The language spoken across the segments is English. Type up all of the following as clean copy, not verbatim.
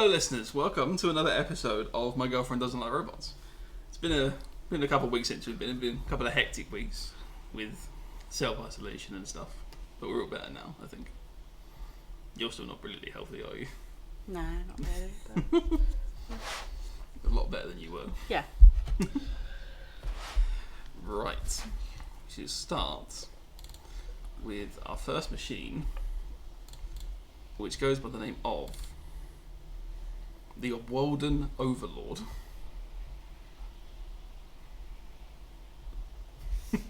Hello listeners, welcome to another episode of My Girlfriend Doesn't Like Robots. It's been a couple of weeks since we've been a couple of hectic weeks with self-isolation and stuff, but we're all better now, I think. You're still not brilliantly healthy, are you? No, not really. But... A lot better than you were. Yeah. Right. We should start with our first machine, which goes by the name of the Walden Overlord. It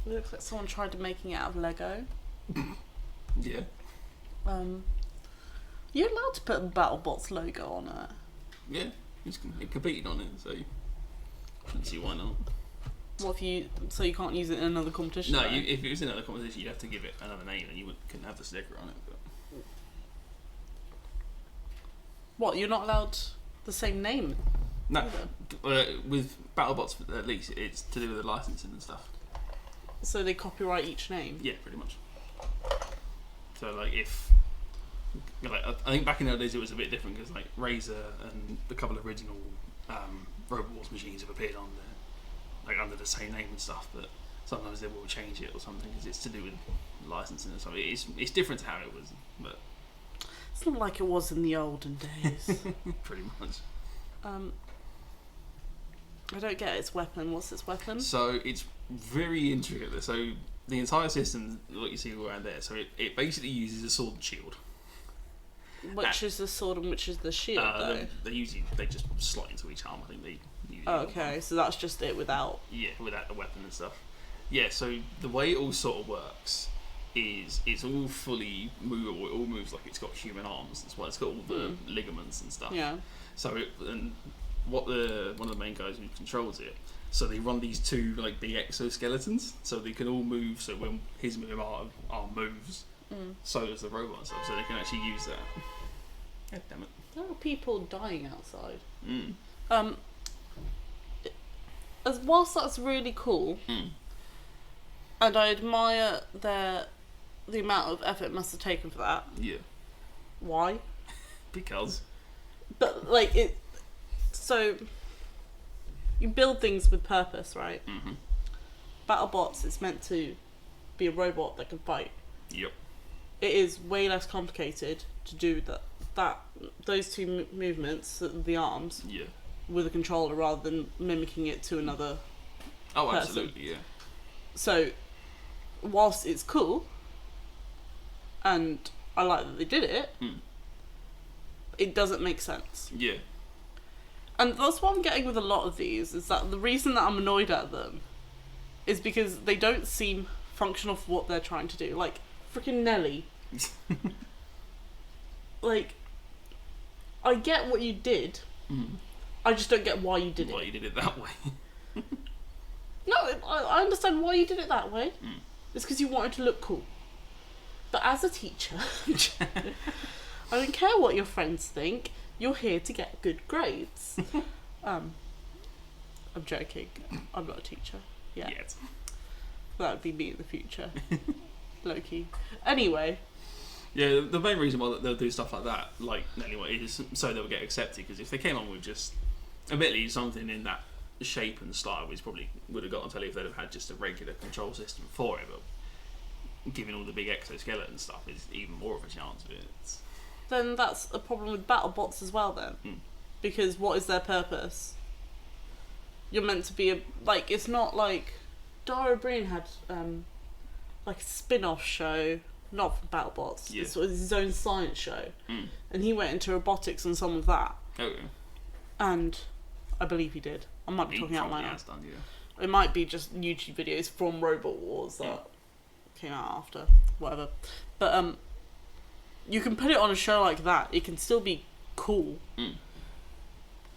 looks like someone tried making it out of Lego. Yeah. You're allowed to put a BattleBots logo on it. Yeah, it competed on it, so I don't see why not. What if you... So you can't use it in another competition? No, if it was in another competition, you'd have to give it another name and you couldn't have the sticker on it. But... What, you're not allowed the same name? No, with BattleBots at least, it's to do with the licensing and stuff. So they copyright each name? Yeah, pretty much. So like if... Like, I think back in the days it was a bit different because like Razor and a couple of original Robot Wars machines have appeared on there, like under the same name and stuff, but sometimes they will change it or something because it's to do with licensing and stuff. It's different to how it was, but it's not like it was in the olden days. pretty much. I don't get its weapon. What's its weapon? So it's very intricate. So the entire system, what you see around there, so it basically uses a sword and shield. Which is the sword and which is the shield, though? They just slot into each arm. I think they use Oh, okay, so that's just it without... Yeah, without the weapon and stuff. Yeah, so the way it all sort of works is it's all fully movable. It all moves like it's got human arms as well. It's got all the ligaments and stuff. Yeah. So one of the main guys who controls it, so they run these two like big exoskeletons, so they can all move. So when his arm moves, so does the robot and stuff. So they can actually use that. God damn it! There are people dying outside. Mm. Whilst that's really cool, and I admire the amount of effort it must have taken for that. Yeah. Why? Because. But like it, so you build things with purpose, right? Mm-hmm. BattleBots, it's meant to be a robot that can fight. Yep. It is way less complicated to do those two movements, the arms, with a controller rather than mimicking it to another person. Absolutely, yeah. So, whilst it's cool, and I like that they did it, it doesn't make sense. Yeah. And that's what I'm getting with a lot of these, is that the reason that I'm annoyed at them is because they don't seem functional for what they're trying to do. Like, freaking Nelly. Like, I get what you did, I just don't get why you did it. Why you did it that way. No, I understand why you did it that way. It's because you wanted to look cool. But as a teacher, I don't care what your friends think. You're here to get good grades. I'm joking. I'm not a teacher. Yeah. Yet. That would be me in the future. Low-key. Anyway. Yeah, the main reason why they'll do stuff like that, like anyway, is so they'll get accepted. Because if they came on with just, admittedly, something in that shape and style, which probably would have got on telly if they'd have had just a regular control system for it. But giving all the big exoskeleton stuff is even more of a chance of it. Then that's a problem with BattleBots as well. Then, because what is their purpose? You're meant to be it's not like Dara Breen had like a spin-off show. Not from BattleBots. Yeah. It was his own science show. And he went into robotics and some of that. Okay. And I believe he did. I might be talking out my mouth. Done, yeah. It might be just YouTube videos from Robot Wars that came out after. Whatever. But you can put it on a show like that. It can still be cool.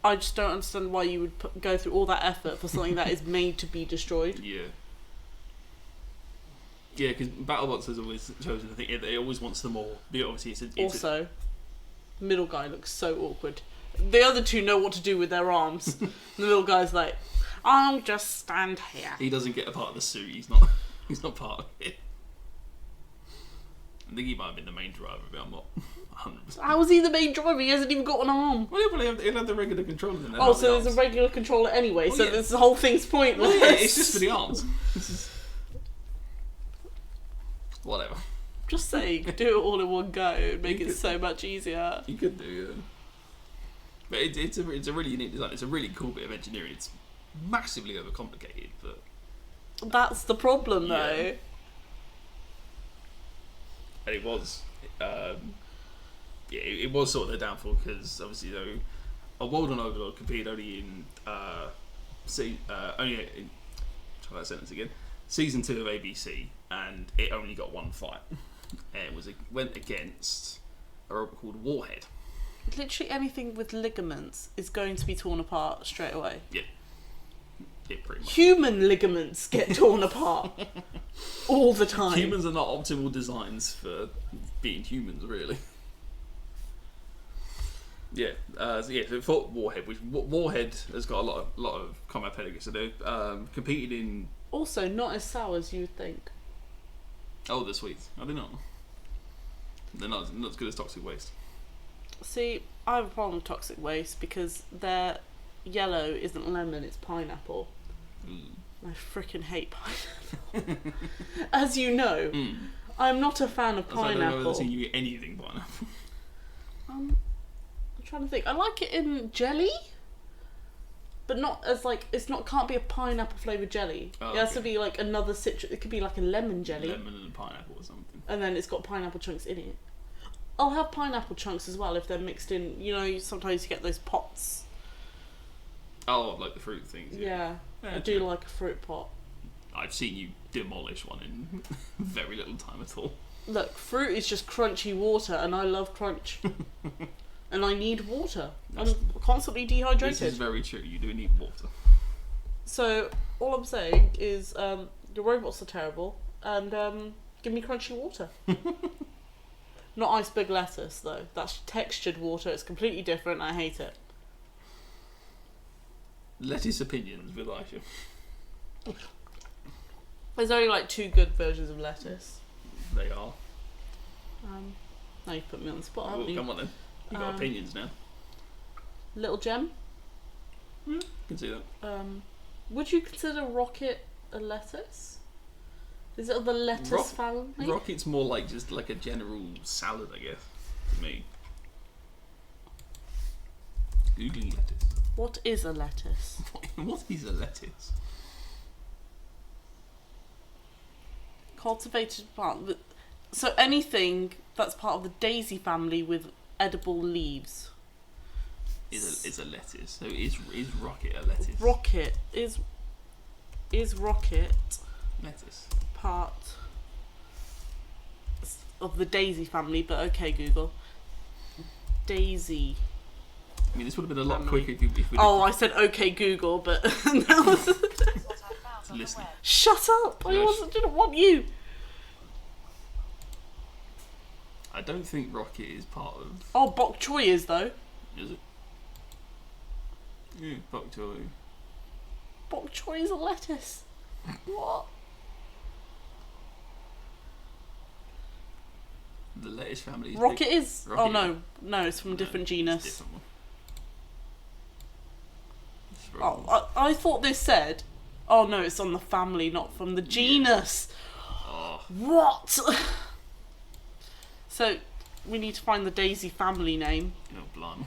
I just don't understand why you would go through all that effort for something that is made to be destroyed. Yeah. Yeah, because BattleBots has always chosen to think it always wants them all. But obviously, also, middle guy looks so awkward. The other two know what to do with their arms. The middle guy's like, I'll just stand here. He doesn't get a part of the suit. He's not part of it. I think he might have been the main driver, but I'm not 100%. How is he the main driver? He hasn't even got an arm. Well, he'll have the regular controller in there. Oh, so there's a regular controller anyway, so this whole thing's pointless. Well, yeah, it's just for the arms. Whatever. Just saying, do it all in one go and make it so much easier. You could do, yeah. But it's a really unique design. It's a really cool bit of engineering. It's massively overcomplicated, but... That's the problem, though. Yeah. And it was... it was sort of their downfall, because obviously, though, a Walden Overlord competed only in... try that sentence again. Season 2 of ABC, and it only got one fight. And it went against a robot called Warhead. Literally anything with ligaments is going to be torn apart straight away. Yeah. Yeah, pretty much. Human ligaments get torn apart all the time. Humans are not optimal designs for being humans, really. Yeah, so it fought Warhead, which Warhead has got a lot of combat pedigree. So they competed in... Also, not as sour as you would think. Oh, they're sweet. I don't know. They're not as good as Toxic Waste. See, I have a problem with Toxic Waste because their yellow isn't lemon, it's pineapple. I freaking hate pineapple. As you know, I'm not a fan of pineapple. I've never seen you eat anything pineapple. I'm trying to think. I like it in jelly, but not as can't be a pineapple flavoured jelly. Oh, it has to be like another citrus. It could be like a lemon jelly. Lemon and pineapple or something. And then it's got pineapple chunks in it. I'll have pineapple chunks as well if they're mixed in. You know, sometimes you get those pots. Oh, like the fruit things. Yeah, I do like a fruit pot. I've seen you demolish one in very little time at all. Look, fruit is just crunchy water, and I love crunch. And I need water. I'm constantly dehydrated. This is very true. You do need water. So all I'm saying is the robots are terrible, and give me crunchy water. Not iceberg lettuce though. That's textured water. It's completely different. I hate it. Lettuce opinions with Aisha. There's only like 2 good versions of lettuce. They are. Now you put me on the spot. Well, come on then. You got opinions now. Little gem. Can see that. Would you consider rocket a lettuce? Is it of the lettuce family? Rocket's more like just like a general salad, I guess, to me. Googling lettuce. What is a lettuce? What is a lettuce? Cultivated plant. So anything that's part of the daisy family with edible leaves. Is a lettuce. So is rocket a lettuce? Rocket is rocket lettuce part of the daisy family, but okay, Google. Daisy. I mean, this would have been a lot quicker if we I said okay, Google, but no. Listen. Shut up! I didn't want you. I don't think rocket is part of. Oh, bok choy is though. Is it? Yeah, bok choy. Bok choy is a lettuce. What? The lettuce family. Rocket is. Rocket, oh no, it's from a different genus. Different one. Oh, I thought this said. Oh no, it's on the family, not from the genus. Oh. What? So we need to find the daisy family name. Oh, blimey.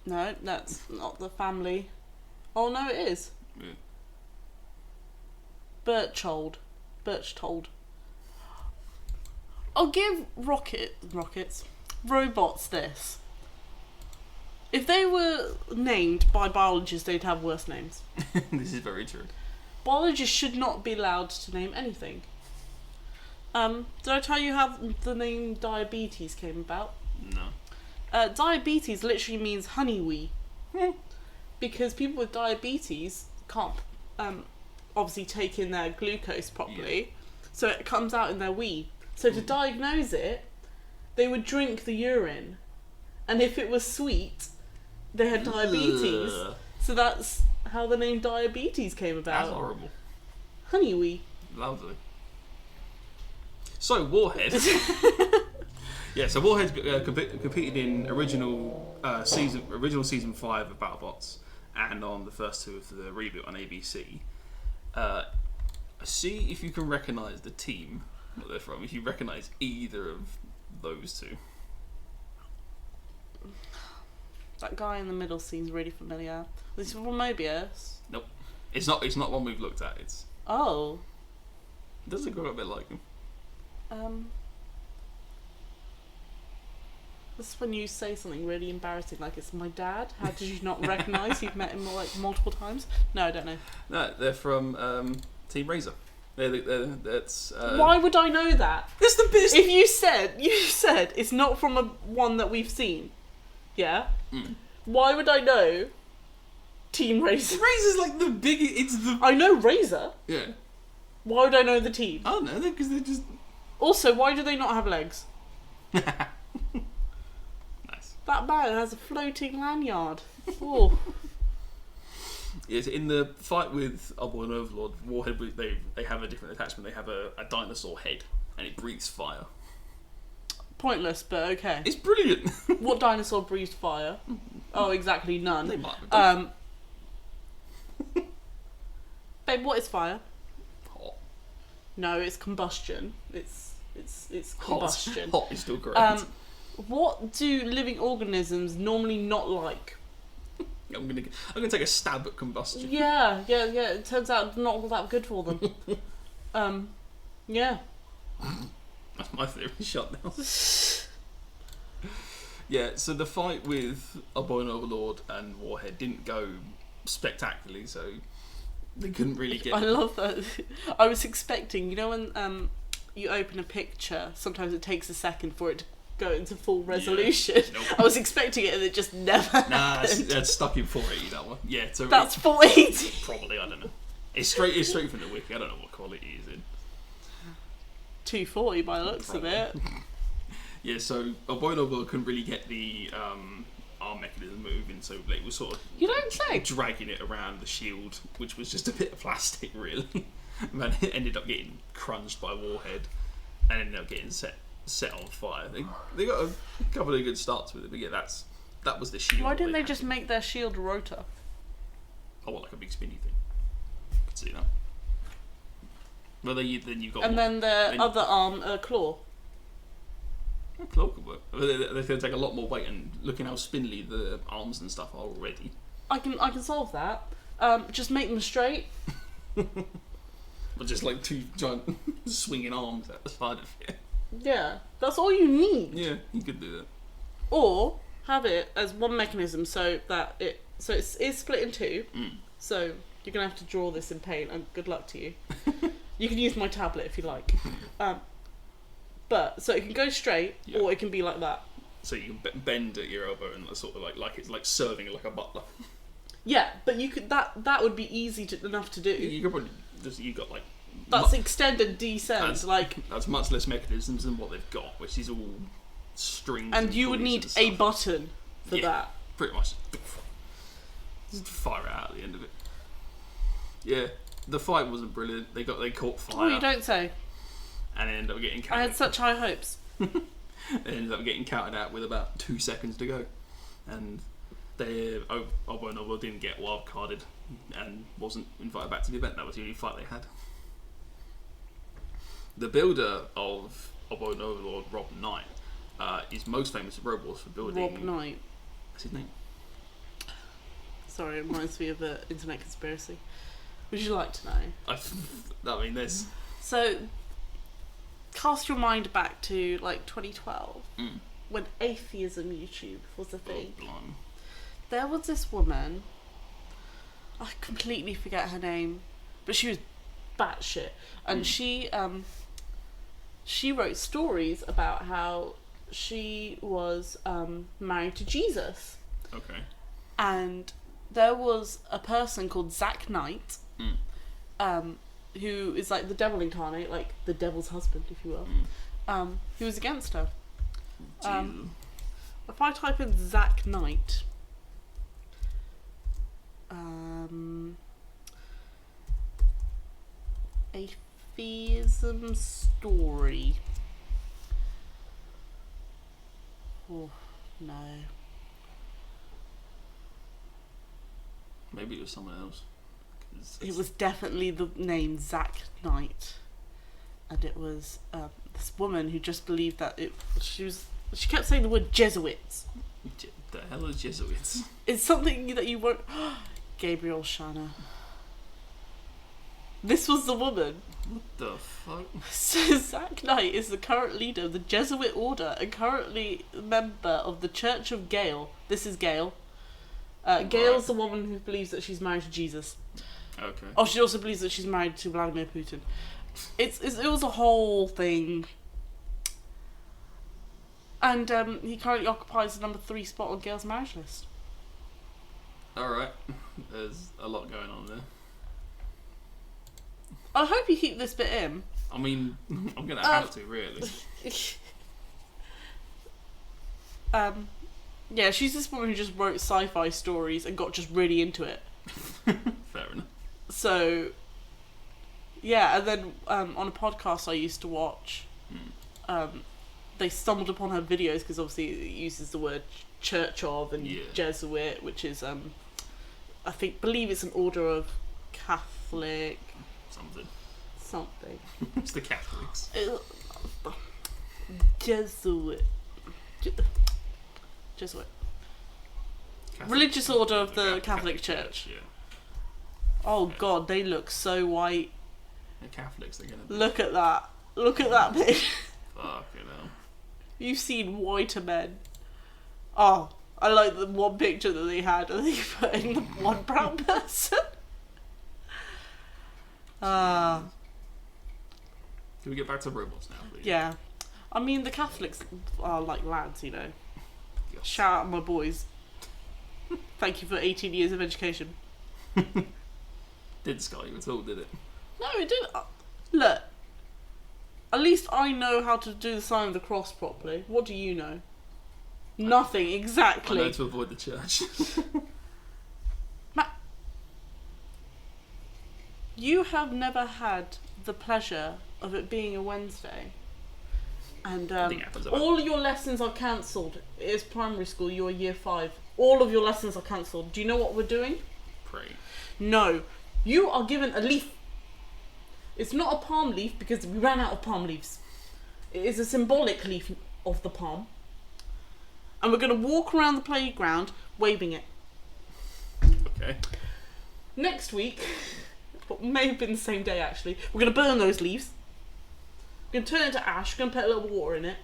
No, that's not the family. Oh no, it is. Yeah. Birchtold. I'll give robots this. If they were named by biologists, they'd have worse names. This is very true. Biologists should not be allowed to name anything. Did I tell you how the name diabetes came about? No. Diabetes literally means honey wee. Because people with diabetes can't obviously take in their glucose properly, so it comes out in their wee. So to diagnose it, they would drink the urine, and if it was sweet, they had diabetes. So that's how the name diabetes came about. That's horrible. Honeywee. Lovely. So, Warhead. Yeah, so Warhead competed in original season 5 of BattleBots, and on the first 2 of the reboot on ABC. See if you can recognise the team that they're from. If you recognise either of those two. That guy in the middle seems really familiar. This is from Mobius. Nope, it's not one we've looked at. It doesn't look a bit like him. This is when you say something really embarrassing, like it's my dad. How did you not recognise you've met him like multiple times? No, I don't know. No, they're from Team Razor. That's. Why would I know that? It's the best. If you said it's not from one that we've seen, yeah. Why would I know? Team Razor. Razor's like the biggest. It's the. I know Razor. Yeah. Why would I know the team? I don't know, because they're just. Also, why do they not have legs? Nice. That man has a floating lanyard. Oh. Yes, in the fight with Oboe and Overlord, Warhead, they have a different attachment. They have a dinosaur head, and it breathes fire. Pointless, but okay. It's brilliant. What dinosaur breathed fire? Oh, exactly none. They might have done. Babe, what is fire? Hot. No, it's combustion. It's combustion. Hot is still correct. What do living organisms normally not like? I'm gonna take a stab at combustion. Yeah. It turns out not all that good for them. Yeah. That's my theory. Shut down. Yeah. So the fight with Oboe and Overlord and Warhead didn't go spectacularly, so they couldn't really get. I love that. I was expecting, you know, when you open a picture, sometimes it takes a second for it to go into full resolution. Yeah. Nope. I was expecting it and it just never happened. That's stuck in 480, that one. Yeah, so that's 480. Probably, I don't know. It's straight from the wiki. I don't know what quality it's in. 240 by the looks of it. Yeah, so Oboe and Overlord couldn't really get the arm mechanism moving, so it was sort of you don't say dragging it around the shield, which was just a bit of plastic, really. And it ended up getting crunched by Warhead, and ended up getting set on fire. They got a couple of good starts with it, but yeah, that was the shield. Why didn't they just make their shield a rotor? Oh, well, like a big spinny thing. I could see that. Well, then you've got. And then the other arm, a claw. A claw could work. They're going to take a lot more weight, and looking how spindly the arms and stuff are already. I can solve that. Just make them straight. But just like two giant swinging arms at the side of it. Yeah, that's all you need. Yeah, you could do that. Or have it as one mechanism so that it is split in two. So you're gonna have to draw this in paint, and good luck to you. You can use my tablet if you like. But so it can go straight, or it can be like that. So you can bend at your elbow and sort of like it's like serving like a butler. Yeah, but you could that would be easy enough to do. You could probably you got like. That's extend and descend. That's much less mechanisms than what they've got, which is all strings. And you would need a button for that. Pretty much. Just fire it out at the end of it. Yeah, the fight wasn't brilliant. They caught fire. Oh, you don't say. And ended up getting counted. I had such high hopes. They ended up getting counted out with about 2 seconds to go, and Oboe and Overlord didn't get wild carded and wasn't invited back to the event. That was the only fight they had. The builder of Oboe and Overlord, Rob Knight, is most famous at Road Wars for building. Rob Knight. That's his name. Sorry, it reminds me of an internet conspiracy. Would you like to know? I mean, there's. So, cast your mind back to like 2012, when atheism YouTube was a thing. Oh, blimey. There was this woman. I completely forget her name, but she was batshit, and she wrote stories about how she was married to Jesus. Okay. And there was a person called Zack Knight, who is like the devil incarnate, like the devil's husband, if you will, who was against her. If I type in Zack Knight, atheism story. Oh, no. Maybe it was someone else. It was definitely the name Zack Knight. And it was this woman who just believed that she kept saying the word Jesuits. The hell is Jesuits? It's something that you won't... Gabriel Shanna. This was the woman. What the fuck? So Zack Knight is the current leader of the Jesuit order and currently a member of the Church of Gail. This is Gail. Gail's the woman who believes that she's married to Jesus. Okay. Oh, she also believes that she's married to Vladimir Putin. It was a whole thing. And he currently occupies the number 3 spot on Gail's marriage list. Alright. There's a lot going on there. I hope you keep this bit in. I mean, I'm going to have to, really. Yeah, she's this woman who just wrote sci-fi stories and got just really into it. Fair enough. So, yeah, and then on a podcast I used to watch, they stumbled upon her videos because obviously it uses the word Church of and Jesuit, which is, believe it's an order of Catholic... Something. It's the Catholics. Jesuit. Catholic. Religious order of the Catholic Church. Yeah. Oh God, they look so white. The Catholics are gonna be... Look at that. Look at that picture. Fucking hell. You've seen whiter men. Oh, I like the one picture that they had. I think putting the one brown person. Can we get back to robots now, please? Yeah. I mean, the Catholics are like lads, you know. Yes. Shout out my boys. Thank you for 18 years of education. Didn't scar you at all, did it? No, it didn't. Look, at least I know how to do the sign of the cross properly. What do you know? Nothing, exactly. I know to avoid the church. You have never had the pleasure of it being a Wednesday. And all your lessons are cancelled. It is primary school, you're year 5. All of your lessons are cancelled. Do you know what we're doing? Pray. No. You are given a leaf. It's not a palm leaf because we ran out of palm leaves. It is a symbolic leaf of the palm. And we're going to walk around the playground waving it. Okay. Next week, it may have been the same day actually, we're going to burn those leaves. We're going to turn it into ash, we're going to put a little water in it.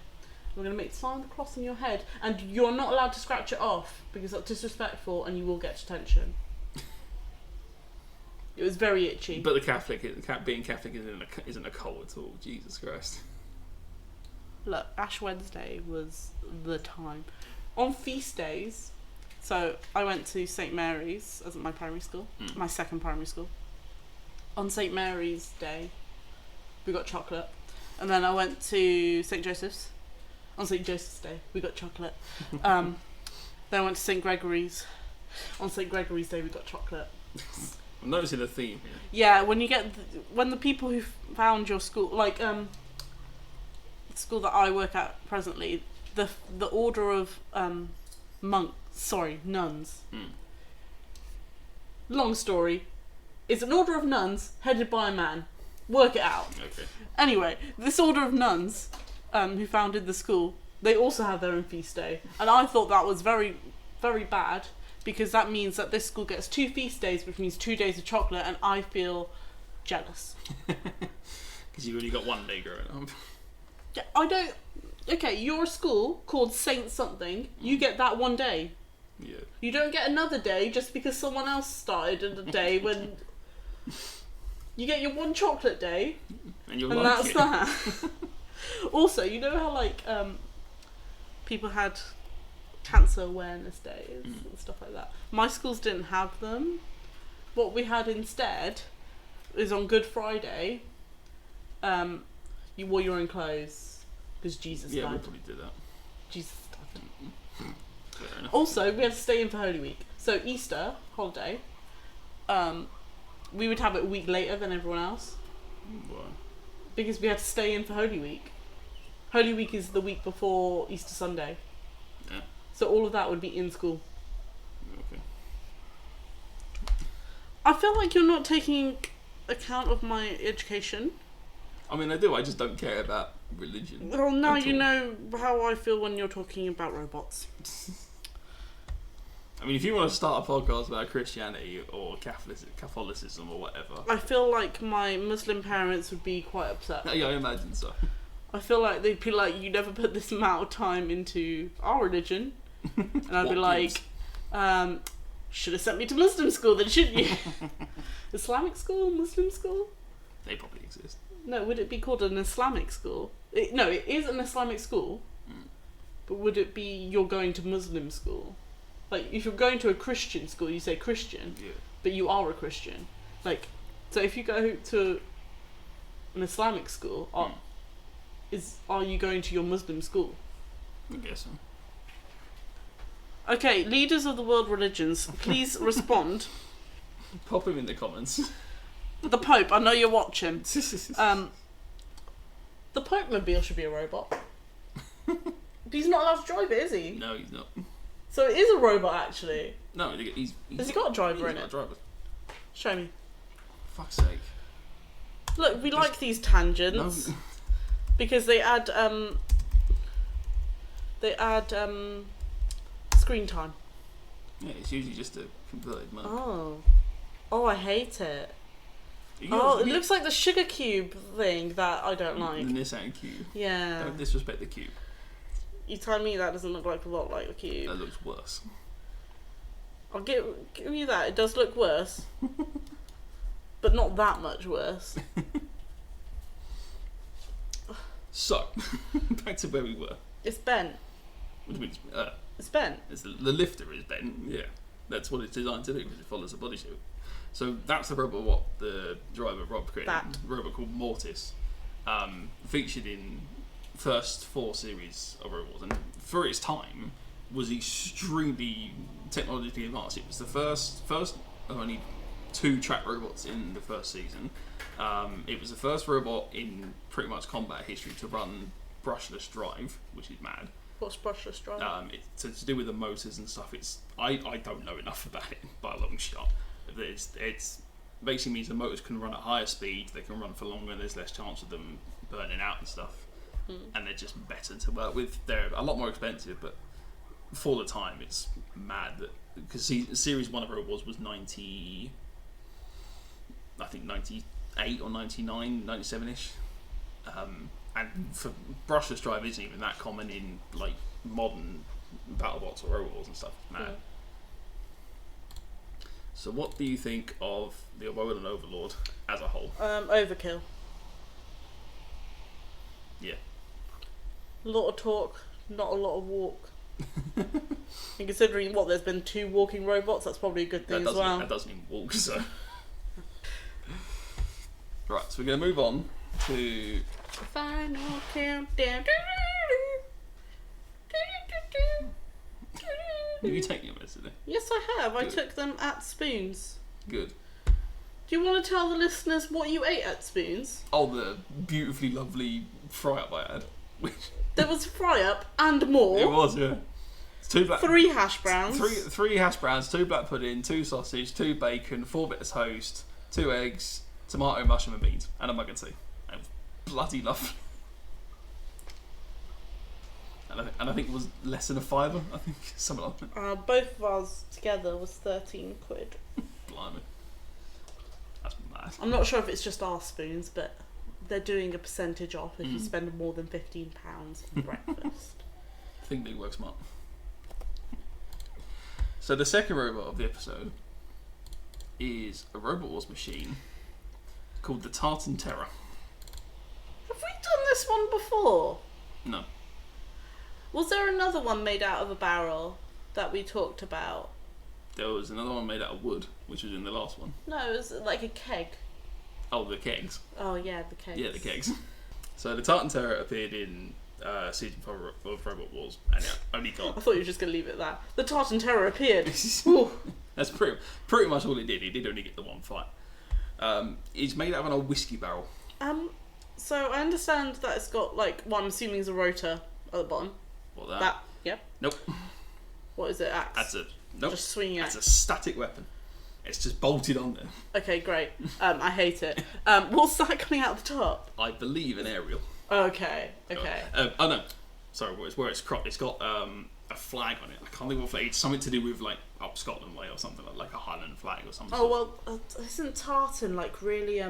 We're going to make the sign of the cross on your head. And you're not allowed to scratch it off because that's disrespectful and you will get detention. It was very itchy. But being Catholic isn't a cult at all. Jesus Christ. Look, Ash Wednesday was the time. On feast days, so I went to St Mary's as my primary school, my second primary school. On St Mary's Day, we got chocolate. And then I went to St Joseph's. On St Joseph's Day, we got chocolate. Then I went to St Gregory's. On St Gregory's Day, we got chocolate. I'm noticing a theme here. Yeah, when the people who found your school, like the school that I work at presently, the order of nuns. Long story. It's an order of nuns headed by a man. Work it out. Okay. Anyway, this order of nuns who founded the school, they also have their own feast day, and I thought that was very, very bad. Because that means that this school gets 2 feast days, which means 2 days of chocolate, and I feel jealous. Because you only got 1 day growing up. Yeah, I don't... Okay, you're a school called Saint something, you get that 1 day. Yeah. You don't get another day just because someone else started a day when... You get your 1 chocolate day, and that's that. Also, you know how, like, people had... Cancer Awareness Days and stuff like that. My schools didn't have them. What we had instead is on Good Friday, you wore your own clothes because Jesus died. Yeah, we probably did that. Jesus died. Fair enough. Also, we had to stay in for Holy Week. So Easter holiday, we would have it a week later than everyone else. Why? Because we had to stay in for Holy Week. Holy Week is the week before Easter Sunday. Yeah. So all of that would be in school. Okay. I feel like you're not taking account of my education. I mean, I do. I just don't care about religion. Well, now you know how I feel when you're talking about robots. I mean, if you want to start a podcast about Christianity or Catholicism or whatever. I feel like my Muslim parents would be quite upset. Yeah, I imagine so. I feel like they'd be like, you never put this amount of time into our religion. And I'd be like, should have sent me to Muslim school then, shouldn't you? Islamic school? Muslim school? They probably exist. No, would it be called an Islamic school? No, it is an Islamic school. But would it be you're going to Muslim school? Like, if you're going to a Christian school, you say Christian, but you are a Christian. Like, so if you go to an Islamic school, are you going to your Muslim school? I guess so. Okay, leaders of the world religions, please respond. Pop him in the comments. The Pope, I know you're watching. The Pope mobile should be a robot. He's not allowed to drive it, is he? No, he's not. So it is a robot, actually. No, he's Has he got a driver in got it? a driver. Show me. Fuck's sake. Look, we like these tangents. No. Because they add screen time. Yeah, it's usually just a converted mark. Oh, I hate it. It looks like the sugar cube thing that I don't like. The Nissan Cube. Yeah. Don't disrespect the cube. You tell me that doesn't look like a lot like the cube. That looks worse. I'll give you that. It does look worse. But not that much worse. So, back to where we were. It's bent. What do you mean? It's bent. The lifter is bent. Yeah, that's what it's designed to do because it follows the body shape. So that's the robot what the driver Rob created. A robot called Mortis, featured in first 4 series of robots, and for its time was extremely technologically advanced. It was the first of only 2 track robots in the first season. It was the first robot in pretty much combat history to run brushless drive, which is mad. What's brushless drive? It's to do with the motors and stuff. I don't know enough about it by a long shot. It's basically means the motors can run at higher speed, they can run for longer, and there's less chance of them burning out and stuff. And they're just better to work with. They're a lot more expensive, but for the time, it's mad that because series 1 of robots was 98 or 99, 97ish. And for brushless drive isn't even that common in like modern BattleBots or robots and stuff. Mad. Yeah. So what do you think of the Roboton Overlord as a whole? Overkill. Yeah. A lot of talk, not a lot of walk. And considering there's been 2 walking robots, that's probably a good thing as well. That doesn't even walk, so. Right, so we're going to move on to final countdown. Did you take your meds today? Yes, I have. Good. I took them at Spoons. Good. Do you want to tell the listeners what you ate at Spoons? Oh, the beautifully lovely fry-up I had. There was fry-up and more. It was, yeah. 3 hash browns. 3 hash browns, 2 black pudding, 2 sausage, 2 bacon, 4 bits of toast, 2 eggs, tomato, mushroom and beans, and a mug of tea. It was bloody lovely. And I think it was less than a £5, I think, something like that. Both of ours together was 13 quid. Blimey. That's mad. I'm not sure if it's just our Spoons, but they're doing a percentage off if you spend more than £15 for breakfast. I think they work smart. So the second robot of the episode is a Robot Wars machine called the Tartan Terror. Have we done this one before? No. Was there another one made out of a barrel that we talked about? There was another one made out of wood, which was in the last one. No, it was like a keg. Oh, the kegs. Oh, yeah, the kegs. Yeah, the kegs. So the Tartan Terror appeared in season 5 of Robot Wars, and it only got... I thought you were just going to leave it at that. The Tartan Terror appeared. It That's pretty much all it did. It did only get the one fight. It's made out of an old whiskey barrel. So I understand that it's got like what I'm assuming is a rotor at the bottom. What that? Yeah. Nope. What is it? Axe. Nope. Just swinging axe. That's a static weapon. It's just bolted on there. Okay, great. I hate it. What's that coming out the top? I believe an aerial. Okay. Oh no, sorry. Where it's cropped, it's got a flag on it. I can't think what flag. It's something to do with like up Scotland way or something like a Highland flag or something. Oh well, isn't tartan like really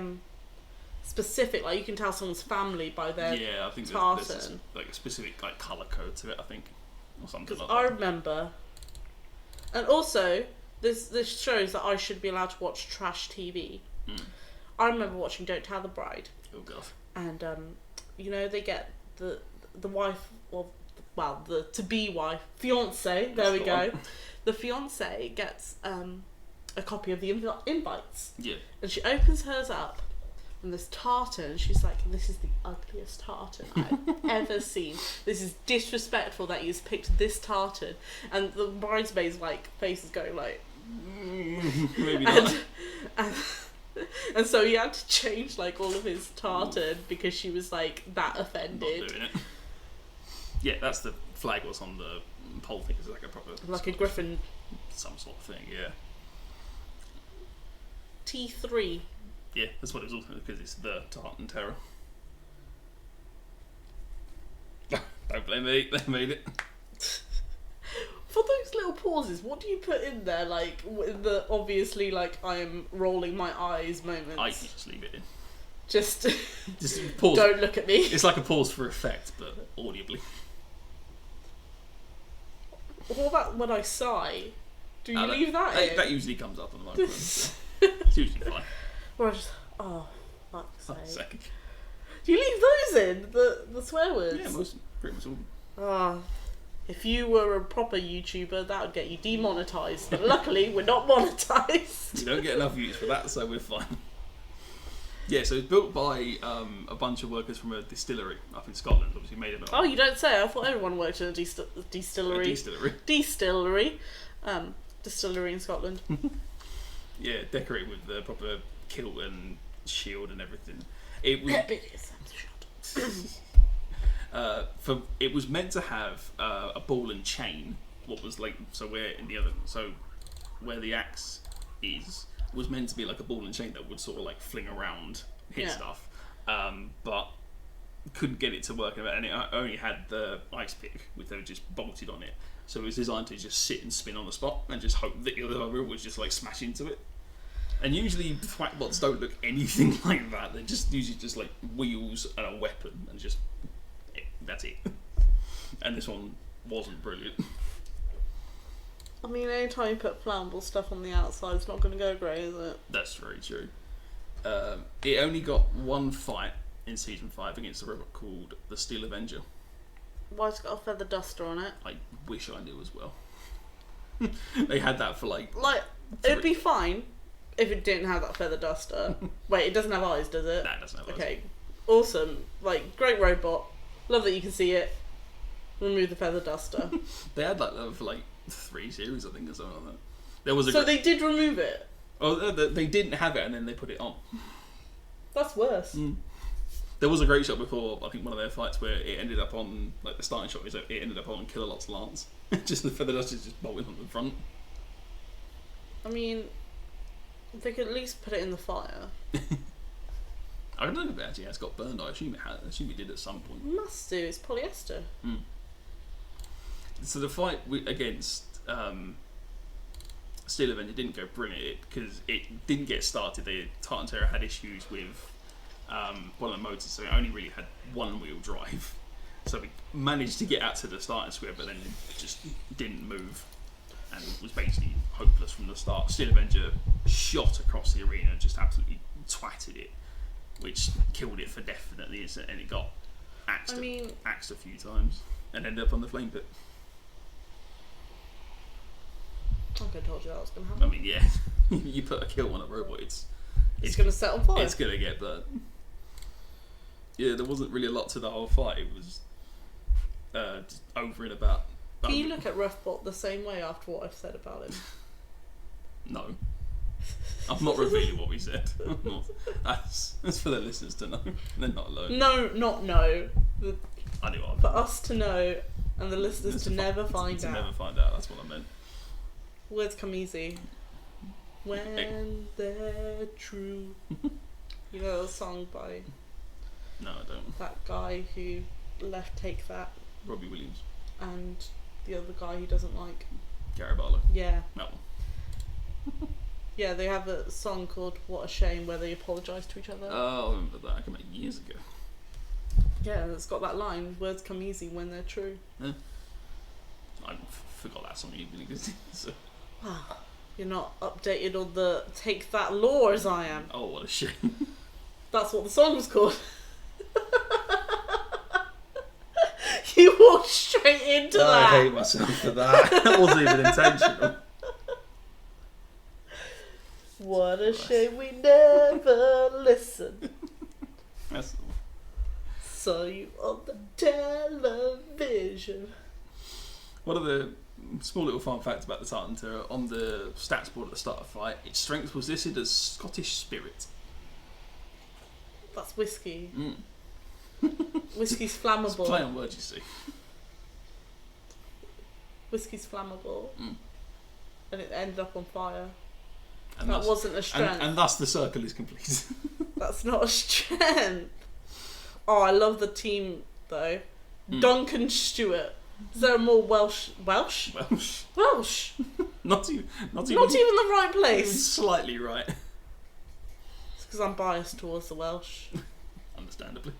specific? Like you can tell someone's family by their I think tartan. There's like a specific like colour code to it. I think or something like I that. remember, and also this shows that I should be allowed to watch trash TV. I remember watching Don't Tell the Bride. Oh god. And you know they get the wife the to be wife fiance. There we go. The fiance gets a copy of the invites. Yeah. And she opens hers up, and this tartan. She's like, "This is the ugliest tartan I've ever seen. This is disrespectful that he's picked this tartan." And the bridesmaids like faces going like, maybe not. And so he had to change like all of his tartan because she was like that offended. Not doing it. Yeah, that's the flag was on the pole thing. It's like a proper Like a griffin. Some sort of thing, yeah. T3. Yeah, that's what it was also because it's the Tartan Terror. Don't blame me, they made it. For those little pauses, what do you put in there? Like with the obviously like I am rolling my eyes moments. I can just leave it in. Just pause. Don't look at me. It's like a pause for effect, but audibly. What about when I sigh? Do you leave that in? That usually comes up on the microphone. So it's usually fine. Or I just fuck's sake. Do you leave those in the swear words? Yeah, pretty much all. If you were a proper YouTuber, that would get you demonetized. But luckily, we're not monetized. You don't get enough views for that, so we're fine. Yeah, so it's built by a bunch of workers from a distillery up in Scotland. Obviously, made it. Oh, you don't say. I thought everyone worked in a distillery. Distillery in Scotland. Yeah, decorated with the proper kilt and shield and everything. It was. It was meant to have a ball and chain. What was like where the axe is was meant to be like a ball and chain that would sort of like fling around, hit stuff, but couldn't get it to work. And it only had the ice pick, which they were just bolted on it. So it was designed to just sit and spin on the spot and just hope that the other wheel would just like smash into it. And usually thwackbots don't look anything like that. They're just usually just like wheels and a weapon and just that's it. And this one wasn't brilliant. I mean, anytime you put flammable stuff on the outside, it's not going to go great, is it? That's very true. It only got one fight in season 5 against a robot called the Steel Avenger. Why it's got a feather duster on it? I wish I knew as well. They had that for like it'd be fine if it didn't have that feather duster. Wait, it doesn't have eyes, does it? Nah, it doesn't have eyes. Okay, awesome. Like, great robot. Love that you can see it. Remove the feather duster. They had that for like 3 series, I think, or something like that. There was they did remove it? Oh, they didn't have it and then they put it on. That's worse. There was a great shot before, I think, one of their fights where it ended up on, like the starting shot, it ended up on Killalot's lance. Just the feather duster just bolting on the front. I mean, they could at least put it in the fire. I don't know if it actually has got burned. I assume it had. I assume it did at some point. It must do. It's polyester. So the fight against Steel Avenger didn't go brilliant because it didn't get started. The Tartan Terror had issues with one of the motors, so it only really had one-wheel drive. So we managed to get out to the starting square, but then it just didn't move and was basically hopeless from the start. Steel Avenger shot across the arena and just absolutely twatted it, which killed it for definitely, and it got axed a few times and ended up on the flame pit. I could have told you that was going to happen. I mean, yeah, you put a kill on a robot, it's going to set on fire. It's going to get burnt. Yeah, there wasn't really a lot to the whole fight. It was just over and about. Can you look at Roughbot the same way after what I've said about him? No. I'm not revealing what we said. I'm not. That's for the listeners to know. They're not alone. No, not know. I knew what I meant. For us to know and the listeners to never find out. To never find out, that's what I meant. Words come easy. When they're true. You know a song by... No, I don't. That guy who left Take That. Robbie Williams. And the other guy he doesn't like. Gary Barlow. Yeah. That one. Yeah, they have a song called What a Shame where they apologise to each other. Oh, I remember that. I came out years ago. Yeah, it's got that line, words come easy when they're true. Yeah. I forgot that song even existed. So. Wow. You're not updated on the Take That lore as I am. Oh, what a shame. That's what the song was called. You walked straight into that. I hate myself for that. That wasn't even intentional. What a shame we never listened. That's Saw you on the television. one of the small little fun facts about the Tartan Terror. On the stats board at the start of the fight, its strength was listed as Scottish Spirit. That's whiskey. Mm. Whiskey's It's flammable. play on words, you see. Whiskey's flammable. Mm. And it ended up on fire. And That thus- wasn't a strength. And thus the circle is complete. That's not a strength. Oh, I love the team though. Mm. Duncan Stewart. Is there a more Welsh? Welsh. Welsh. Not even Not even the right even place. slightly right. It's because I'm biased towards the Welsh. Understandably.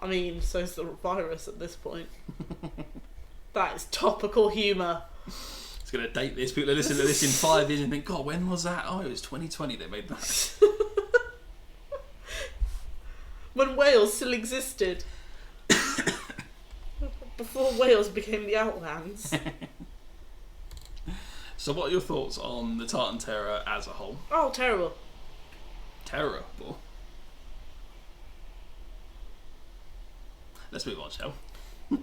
I mean, so's the virus at this point. That is topical humour. It's going to date this. People are listening to this in 5 years and think, God, when was that? Oh, it was 2020 they made that. When Wales still existed. Before Wales became the Outlands. So what are your thoughts on the Tartan Terror as a whole? Oh, terrible. Terrible. Let's move on, shall we?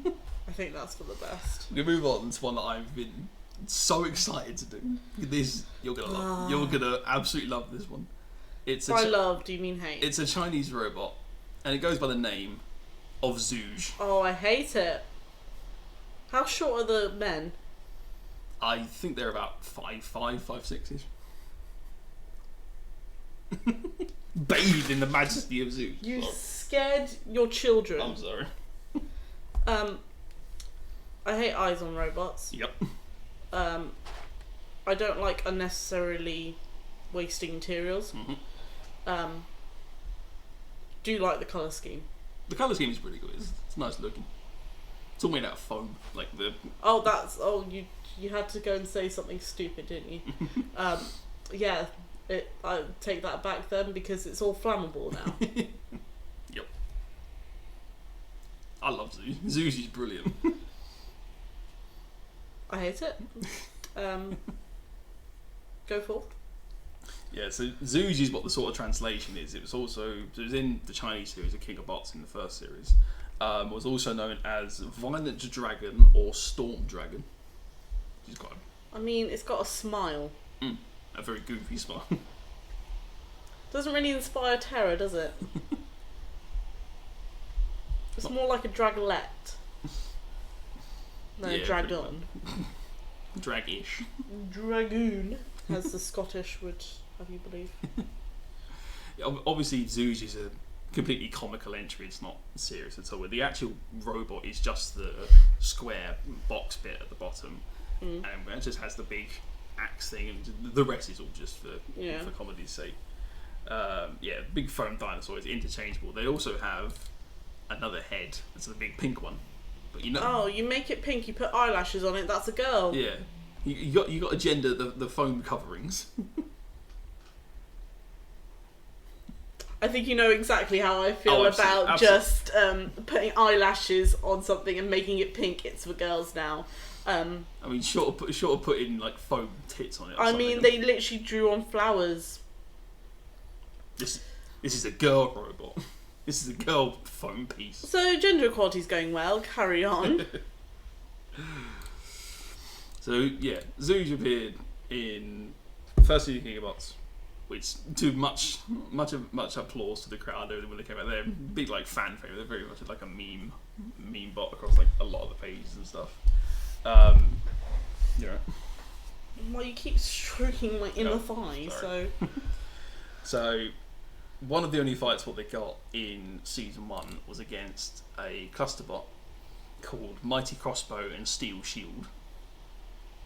I think that's for the best. We're going to move on to one that I've been so excited to do. This you're gonna love. You're gonna absolutely love this one. It's By love, do you mean hate? It's a Chinese robot, and it goes by the name of Zooge. Oh, I hate it. How short are the men? I think they're about 5'5", 5'6". Bathed in the majesty of Zooge. You Oh, scared your children. I'm sorry. I hate eyes on robots. Yep. I don't like unnecessarily wasting materials. Mm-hmm. Do like the colour scheme. The colour scheme is pretty good. It's nice looking. It's all made out of foam, like the. Oh, you had to go and say something stupid, didn't you? Yeah, I take that back then because it's all flammable now. Yep. I love Zooge. Zooge is brilliant. I hate it. Go forth. Yeah, so Zooge is what the sort of translation is. It was in the Chinese series of King of Bots in the first series. Was also known as Violent Dragon or Storm Dragon. She's got I mean, it's got a smile. a very goofy smile. Doesn't really inspire terror, does it? It's more like a dragonette than Yeah, a dragon. Drag-ish. Dragoon, as the Scottish would have you believe. Obviously, Zooge is a completely comical entry. It's not serious at all. The actual robot is just the square box bit at the bottom, and it just has the big axe thing, and the rest is all just for comedy's sake. Big foam dinosaur is interchangeable. They also have another head. It's the big pink one. But Oh, you make it pink. You put eyelashes on it. That's a girl. Yeah, you got to gender the foam coverings. I think you know exactly how I feel about absolutely. just putting eyelashes on something and making it pink. It's for girls now. I mean, short of putting like foam tits on it. Or I something. mean, they literally drew on flowers. This is a girl robot. This is a girl foam piece. So gender equality's going well. Carry on. So yeah, Zooge appeared in first two gigabots, which to much applause to the crowd when they came out. They're big like fan favorite. They're very much like a meme bot across like a lot of the pages and stuff. You're right. Well, you keep stroking my inner thigh, sorry. so. So, one of the only fights what they got in season 1 was against a cluster bot called Mighty Crossbow and Steel Shield.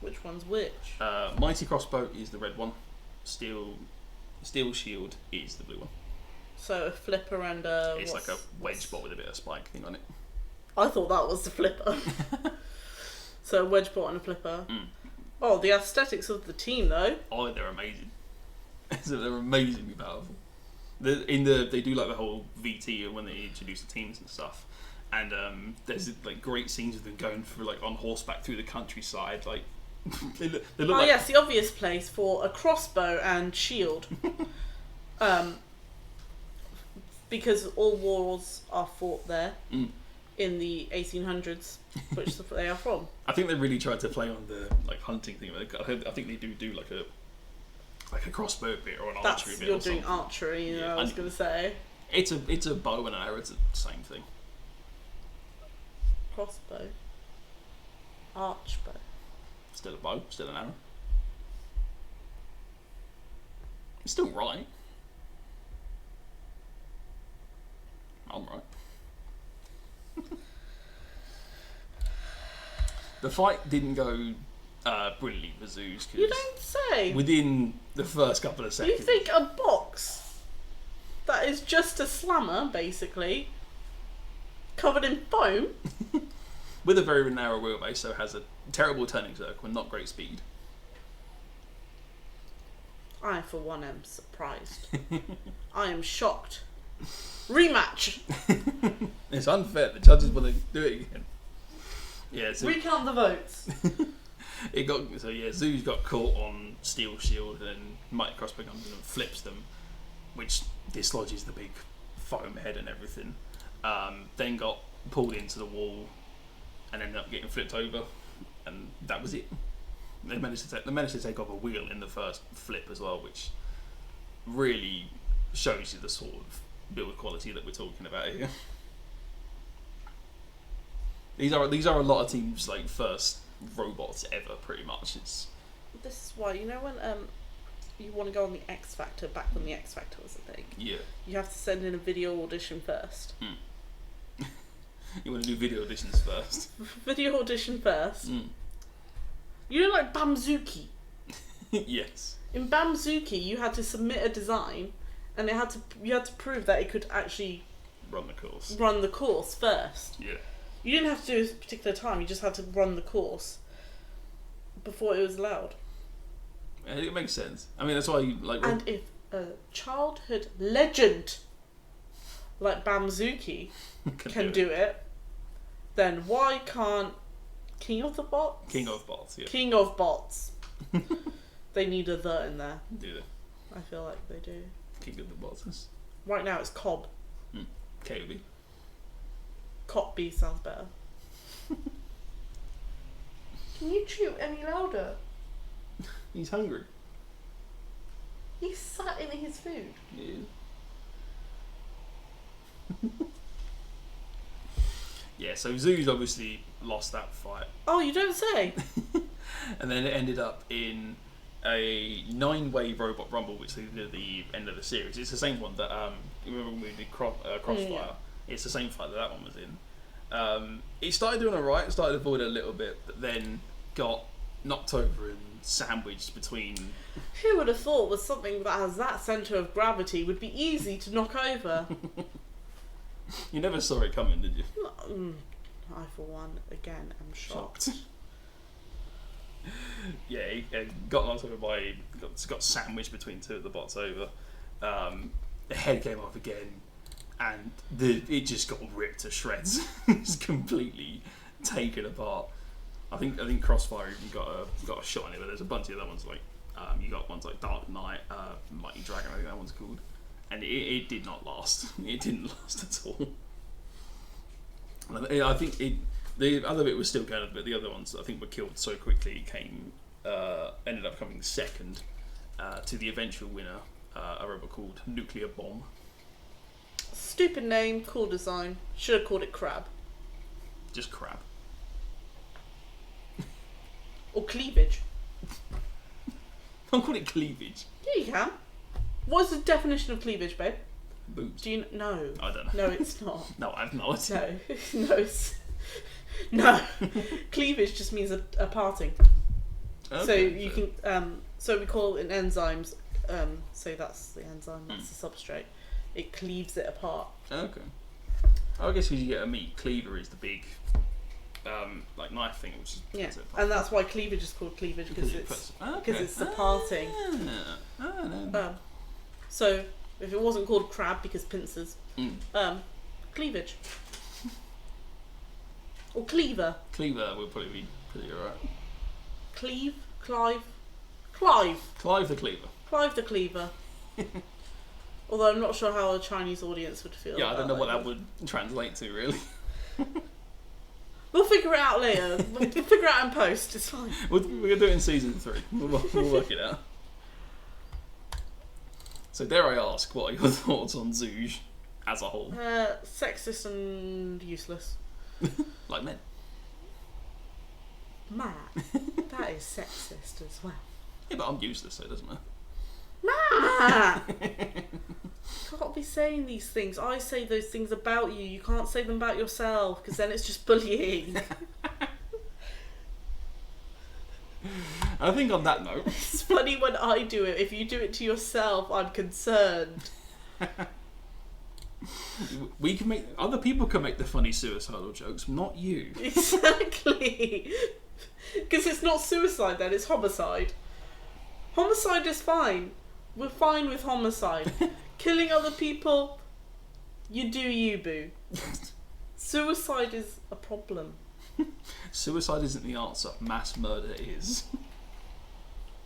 Which one's which? Mighty Crossbow is the red one. Steel Shield is the blue one. So a flipper and a... It's like a wedge bot with a bit of spike thing on it. I thought that was the flipper. So a wedge bot and a flipper. Oh, the aesthetics of the team though. Oh, they're amazing. So they're amazingly powerful. They do like the whole VT when they introduce the teams and stuff. And there's like great scenes of them going through like on horseback through the countryside. Like they look like... yes, the obvious place for a crossbow and shield. Because all wars are fought there in the 1800s, which they are from. I think they really tried to play on the like hunting thing. I think they do like a crossbow bit or an archery bit. You're doing archery, I was going to say. It's a bow and an arrow. It's the same thing. Crossbow. Archbow. Still a bow, still an arrow. It's still right. I'm right. The fight didn't go brilliantly for Zeus. You don't say. Within the first couple of seconds. You think a box that is just a slammer, basically, covered in foam, with a very narrow wheelbase, so has a terrible turning circle and not great speed. I, for one, am surprised. I am shocked. Rematch! It's unfair. The judges want to do it again. Yeah, so recount the votes. Zeus got caught on Steel Shield, and Mighty Crossbow comes in and flips them, which dislodges the big foam head and everything. Then got pulled into the wall and ended up getting flipped over, and that was it. They managed to take off a wheel in the first flip as well, which really shows you the sort of build quality that we're talking about here. These are a lot of teams' like first robots ever, pretty much. This is why, you know, when you want to go on the X Factor, back when the X Factor was a thing. Yeah. You have to send in a video audition first. You want to do video auditions first? Video audition first. You know, like Bamzuki. Yes. In Bamzuki, you had to submit a design, and you had to prove that it could actually run the course first. Yeah. You didn't have to do a particular time. You just had to run the course before it was allowed. It makes sense. I mean, that's why you like. And if a childhood legend like Bamzuki can do it, then why can't King of the Bots? King of Bots, yeah. King of Bots. They need a the in there. Do they? I feel like they do. King of the Bots. Right now it's Cobb. KB. Copby sounds better. Can you chew any louder? He's hungry. He's sat in his food. Yeah. Yeah, so Zeus obviously lost that fight. Oh, you don't say. And then it ended up in a 9-way robot rumble, which they did at the end of the series. It's the same one that remember when we did Crossfire. Yeah. It's the same fight that one was in. It started doing alright, started avoiding a little bit, but then got knocked over and sandwiched between. Who would have thought with something that has that centre of gravity would be easy to knock over? You never saw it coming, did you? I, for one, again, am shocked. Yeah, he got knocked over got sandwiched between two of the bots over. The head came off again, and it just got ripped to shreds. It's completely taken apart. I think Crossfire even got a shot in it, but there's a bunch of other ones like you got ones like Dark Knight, Mighty Dragon, I think that one's called, and it did not last. It didn't last at all. I think the other bit was still going, but the other ones I think were killed so quickly. It ended up coming second, to the eventual winner, a robot called Nuclear Bomb. Stupid name, cool design. Should have called it Crab. Just crab. Or Cleavage. Don't call it cleavage. Yeah, you can. What is the definition of cleavage, babe? Boobs. Do you know? I don't know. No, it's not. No, I have no idea. No, no, no. Cleavage just means a parting. Okay, So you can. So we call it in enzymes. So that's the enzyme. That's the substrate. It cleaves it apart. Okay. I guess because you get a meat cleaver is the big, like knife thing, which is Yeah, and that's why cleavage is called cleavage because it's the parting. No. So if it wasn't called crab because pincers, cleavage or cleaver. Cleaver would probably be pretty alright. Clive the Cleaver. Clive the Cleaver. Although I'm not sure how a Chinese audience would feel. Yeah, I don't know what that would translate to really. We'll figure it out later. We'll figure it out in post. It's fine. We're gonna do it in season 3. We'll work it out. So dare I ask, what are your thoughts on Zooj as a whole? Sexist and useless. Like men. Matt, that is sexist as well. Yeah, but I'm useless, so it doesn't matter. Matt! You can't be saying these things. I say those things about you. You can't say them about yourself because then it's just bullying. I think on that note... It's funny when I do it. If you do it to yourself, I'm concerned. We can make... Other people can make the funny suicidal jokes, not you. Exactly. Because it's not suicide then, it's homicide. Homicide is fine. We're fine with homicide. Killing other people, you do you, boo. Suicide is a problem. Suicide isn't the answer. Mass murder is.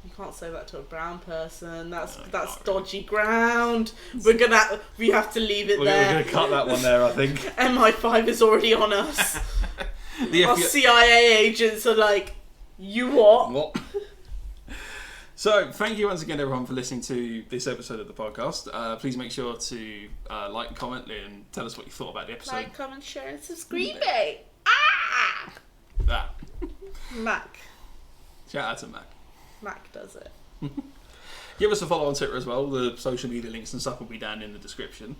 You can't say that to a brown person. That's Really. dodgy ground. We have to leave it We're there. going to cut that one there, I think. MI5 is already on us. The Our CIA agents are like, you what? What? So, thank you once again, everyone, for listening to this episode of the podcast. Please make sure to like, comment, and tell us what you thought about the episode. Like, comment, share, and subscribe. Ah! That. Mac. Shout out to Mac. Mac does it. Give us a follow on Twitter as well. The social media links and stuff will be down in the description.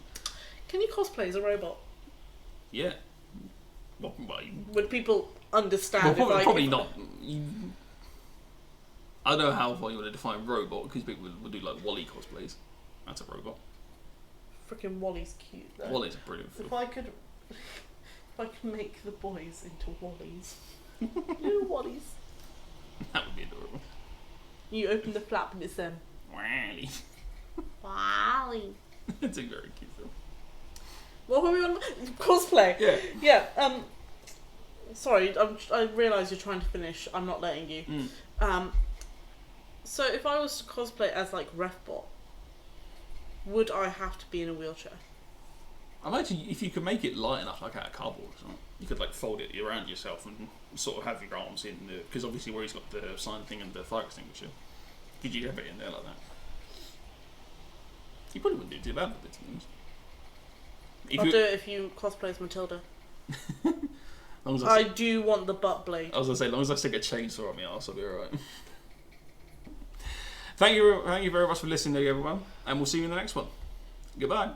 Can you cosplay as a robot? Yeah. Would people understand probably not. I don't know how far you want to define robot, because people would do like Wally cosplays. That's a robot. Freaking Wally's cute though. Wally's a brilliant film. If I could make the boys into Wallys. Little Wallys. That would be adorable. You open the flap and it's them. Wally. Wally. It's a very cute film. What were we on? Cosplay. Yeah. Yeah. Sorry, I realise you're trying to finish. I'm not letting you. So if I was to cosplay as like Refbot, would I have to be in a wheelchair? I imagine if you could make it light enough, like out of cardboard or something, you could like fold it around yourself and sort of have your arms in the, because obviously where he's got the sign thing and the fire extinguisher, could you have it in there like that? You probably wouldn't do too bad with it, to be honest. I'll do it if you cosplay as Matilda. Long as I do want the butt blade. I was gonna say, as long as I stick a chainsaw on my arse, I'll be alright. Thank you very much for listening, everyone, and we'll see you in the next one. Goodbye.